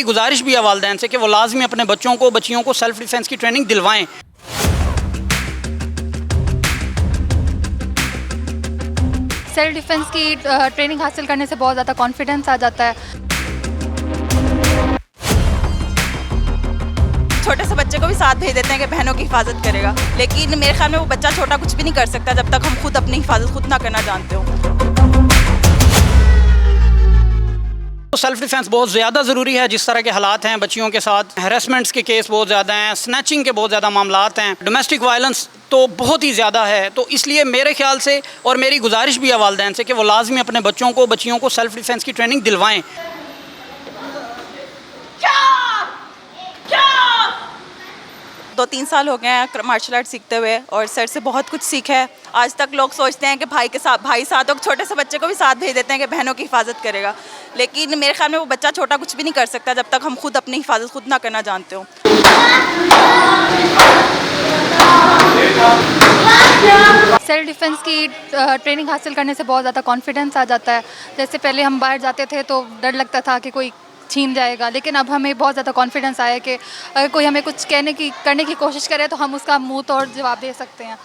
गुजारिश भी है वालिदैन से कि वो लाजमी अपने बच्चियों को सेल्फ डिफेंस की ट्रेनिंग दिलवाएं। सेल्फ डिफेंस की ट्रेनिंग हासिल करने से बहुत ज़्यादा कॉन्फिडेंस आ जाता है। छोटे से बच्चे को भी साथ भेज देते हैं कि बहनों की हिफाजत करेगा, लेकिन मेरे ख्याल में वो बच्चा छोटा कुछ भी नहीं कर सकता जब तक हम खुद अपनी हिफाजत खुद ना करना जानते हो। तो सेल्फ डिफेंस बहुत ज़्यादा ज़रूरी है। जिस तरह के हालात हैं बच्चियों के साथ, हैरेसमेंट्स के केस बहुत ज़्यादा हैं, स्नैचिंग के बहुत ज़्यादा मामलात हैं, डोमेस्टिक वायलेंस तो बहुत ही ज़्यादा है। तो इसलिए मेरे ख्याल से और मेरी गुजारिश भी है वालिदैन से कि वो लाजमी अपने बच्चियों को सेल्फ डिफेंस की ट्रेनिंग दिलवाएं। 2-3 साल हो गए हैं मार्शल आर्ट सीखते हुए और सर से बहुत कुछ सीखा है। आज तक लोग सोचते हैं कि भाई साथ और छोटे से बच्चे को भी साथ भेज देते हैं कि बहनों की हिफाजत करेगा, लेकिन मेरे ख्याल में वो बच्चा छोटा कुछ भी नहीं कर सकता जब तक हम खुद अपनी हिफाजत खुद ना करना जानते हो। सेल्फ डिफेंस की ट्रेनिंग हासिल करने से बहुत ज़्यादा कॉन्फिडेंस आ जाता है। जैसे पहले हम बाहर जाते थे तो डर लगता था कि कोई छीन जाएगा, लेकिन अब हमें बहुत ज़्यादा कॉन्फिडेंस आया कि अगर कोई हमें कुछ करने की कोशिश करे तो हम उसका मुंह तोड़ जवाब दे सकते हैं।